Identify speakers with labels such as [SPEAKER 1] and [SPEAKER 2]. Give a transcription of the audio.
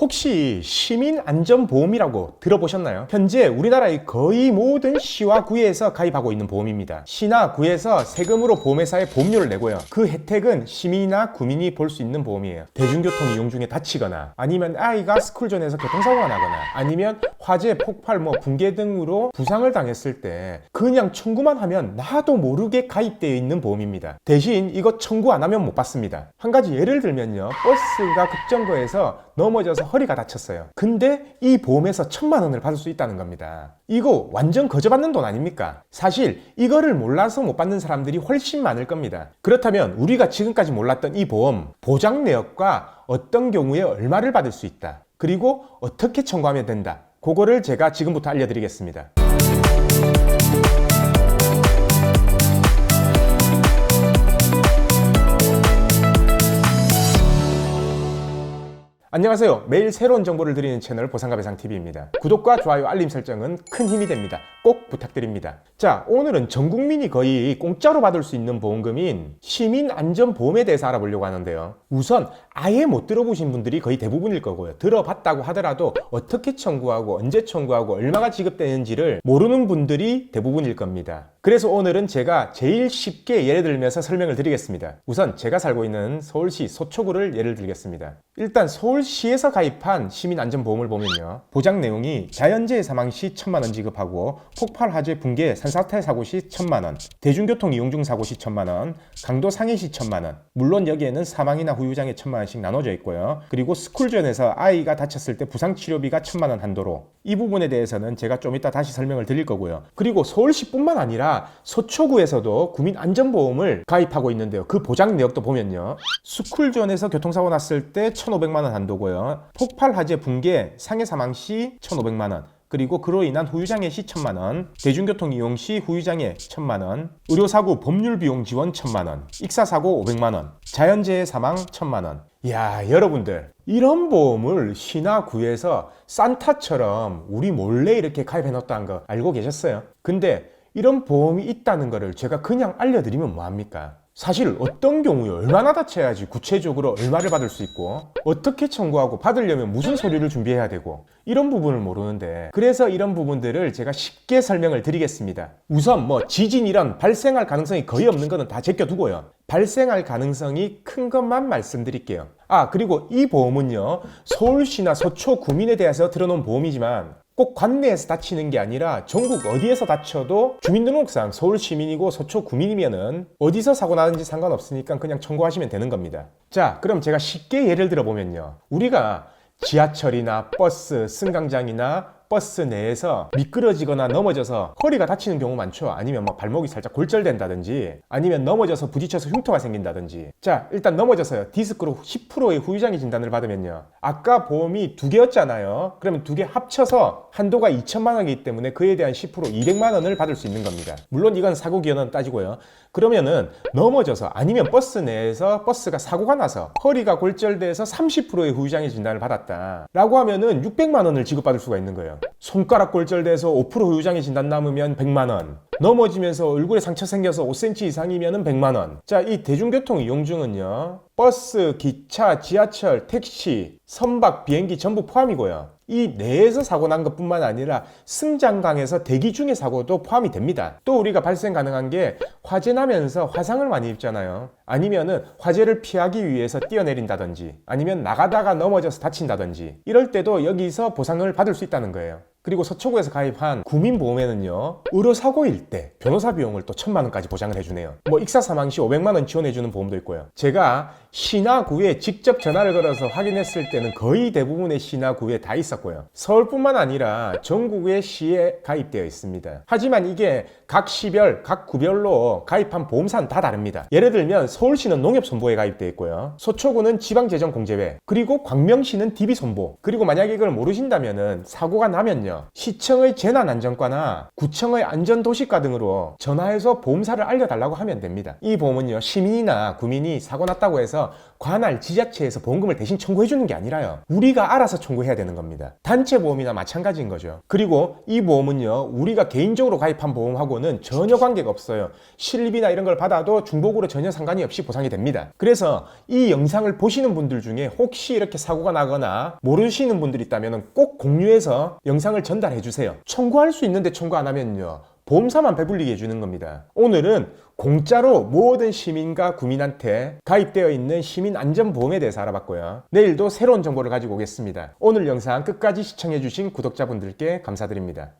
[SPEAKER 1] 혹시 시민안전보험이라고 들어보셨나요? 현재 우리나라의 거의 모든 시와 구에서 가입하고 있는 보험입니다. 시나 구에서 세금으로 보험회사에 보험료를 내고요. 그 혜택은 시민이나 구민이 볼 수 있는 보험이에요. 대중교통 이용 중에 다치거나 아니면 아이가 스쿨존에서 교통사고가 나거나 아니면 화재, 폭발, 붕괴 등으로 부상을 당했을 때 그냥 청구만 하면 나도 모르게 가입되어 있는 보험입니다. 대신 이거 청구 안 하면 못 받습니다. 한 가지 예를 들면요. 버스가 급정거에서 넘어져서 허리가 다쳤어요. 근데 이 보험에서 1,000만 원을 받을 수 있다는 겁니다. 이거 완전 거저받는 돈 아닙니까? 사실 이거를 몰라서 못 받는 사람들이 훨씬 많을 겁니다. 그렇다면 우리가 지금까지 몰랐던 이 보험 보장 내역과 어떤 경우에 얼마를 받을 수 있다, 그리고 어떻게 청구하면 된다, 그거를 제가 지금부터 알려드리겠습니다. 안녕하세요. 매일 새로운 정보를 드리는 채널 보상가배상TV입니다. 구독과 좋아요, 알림 설정은 큰 힘이 됩니다. 꼭 부탁드립니다. 자, 오늘은 전 국민이 거의 공짜로 받을 수 있는 보험금인 시민안전보험에 대해서 알아보려고 하는데요. 우선 아예 못 들어보신 분들이 거의 대부분일 거고요. 들어봤다고 하더라도 어떻게 청구하고 언제 청구하고 얼마가 지급되는지를 모르는 분들이 대부분일 겁니다. 그래서 오늘은 제가 제일 쉽게 예를 들면서 설명을 드리겠습니다. 우선 제가 살고 있는 서울시 서초구를 예를 들겠습니다. 일단 서울시에서 가입한 시민안전보험을 보면요, 보장 내용이 자연재해 사망 시 1,000만 원 지급하고 폭발, 화재, 붕괴, 산사태 사고 시 1,000만 원, 대중교통 이용 중 사고 시 1,000만 원, 강도 상해 시 1,000만 원. 물론 여기에는 사망이나 후유장애 1,000만 원씩 나눠져 있고요. 그리고 스쿨존에서 아이가 다쳤을 때 부상치료비가 1,000만 원 한도로, 이 부분에 대해서는 제가 좀 이따 다시 설명을 드릴 거고요. 그리고 서울시뿐만 아니라 서초구에서도 국민안전보험을 가입하고 있는데요. 그 보장 내역도 보면요, 스쿨존에서 교통사고 났을 때 1,500만 원 한도고요. 폭발, 화재, 붕괴, 상해 사망 시 1,500만 원. 그리고 그로 인한 후유장애 시 1,000만 원, 대중교통 이용 시 후유장애 1,000만 원, 의료사고 법률 비용 지원 1,000만 원, 익사사고 500만 원, 자연재해 사망 1,000만 원. 이야, 여러분들, 이런 보험을 시나 구에서 산타처럼 우리 몰래 이렇게 가입해 놨다는 거 알고 계셨어요? 근데 이런 보험이 있다는 거를 제가 그냥 알려드리면 뭐합니까? 사실 어떤 경우에 얼마나 다쳐야지 구체적으로 얼마를 받을 수 있고, 어떻게 청구하고 받으려면 무슨 서류를 준비해야 되고, 이런 부분을 모르는데, 그래서 이런 부분들을 제가 쉽게 설명을 드리겠습니다. 우선 지진 이런 발생할 가능성이 거의 없는 거는 다 제껴두고요, 발생할 가능성이 큰 것만 말씀드릴게요. 그리고 이 보험은요, 서울시나 서초 구민에 대해서 들어놓은 보험이지만 꼭 관내에서 다치는 게 아니라 전국 어디에서 다쳐도 주민등록상 서울 시민이고 서초 구민이면은 어디서 사고 나는지 상관없으니까 그냥 청구하시면 되는 겁니다. 자, 그럼 제가 쉽게 예를 들어보면요, 우리가 지하철이나 버스, 승강장이나 버스 내에서 미끄러지거나 넘어져서 허리가 다치는 경우 많죠. 아니면 발목이 살짝 골절된다든지, 아니면 넘어져서 부딪혀서 흉터가 생긴다든지. 자, 일단 넘어져서요, 디스크로 10%의 후유장애 진단을 받으면요, 아까 보험이 2개였잖아요. 그러면 2개 합쳐서 한도가 2,000만 원이기 때문에 그에 대한 10% 200만 원을 받을 수 있는 겁니다. 물론 이건 사고 기여는 따지고요. 그러면은 넘어져서 아니면 버스 내에서 버스가 사고가 나서 허리가 골절돼서 30%의 후유장애 진단을 받았다 라고 하면은 600만 원을 지급받을 수가 있는 거예요. 손가락 골절돼서 5% 후유장애 진단 남으면 100만 원, 넘어지면서 얼굴에 상처 생겨서 5cm 이상이면 100만 원. 자, 이 대중교통 이용 중은요, 버스, 기차, 지하철, 택시, 선박, 비행기 전부 포함이고요. 이 내에서 사고 난 것뿐만 아니라 승장강에서 대기 중의 사고도 포함이 됩니다. 또 우리가 발생 가능한 게 화재 나면서 화상을 많이 입잖아요. 아니면은 화재를 피하기 위해서 뛰어내린다든지, 아니면 나가다가 넘어져서 다친다든지, 이럴 때도 여기서 보상을 받을 수 있다는 거예요. 그리고 서초구에서 가입한 구민보험에는요, 의료사고일 때 변호사 비용을 또 1,000만 원까지 보장을 해주네요. 익사 사망 시 500만 원 지원해주는 보험도 있고요. 제가 시나 구에 직접 전화를 걸어서 확인했을 때는 거의 대부분의 시나 구에 다 있었고요. 서울뿐만 아니라 전국의 시에 가입되어 있습니다. 하지만 이게 각 시별, 각 구별로 가입한 보험사는 다 다릅니다. 예를 들면 서울시는 농협손보에 가입되어 있고요, 서초구는 지방재정공제회, 그리고 광명시는 DB손보. 그리고 만약에 이걸 모르신다면은 사고가 나면요, 시청의 재난안전과나 구청의 안전도시과 등으로 전화해서 보험사를 알려달라고 하면 됩니다. 이 보험은요, 시민이나 구민이 사고 났다고 해서 관할 지자체에서 보험금을 대신 청구해 주는 게 아니라요. 우리가 알아서 청구해야 되는 겁니다. 단체 보험이나 마찬가지인 거죠. 그리고 이 보험은요, 우리가 개인적으로 가입한 보험하고는 전혀 관계가 없어요. 실비나 이런 걸 받아도 중복으로 전혀 상관이 없이 보상이 됩니다. 그래서 이 영상을 보시는 분들 중에 혹시 이렇게 사고가 나거나 모르시는 분들이 있다면 꼭 공유해서 영상을 전달해 주세요. 청구할 수 있는데 청구 안 하면요, 보험사만 배불리게 해주는 겁니다. 오늘은 공짜로 모든 시민과 구민한테 가입되어 있는 시민안전보험에 대해서 알아봤고요. 내일도 새로운 정보를 가지고 오겠습니다. 오늘 영상 끝까지 시청해주신 구독자분들께 감사드립니다.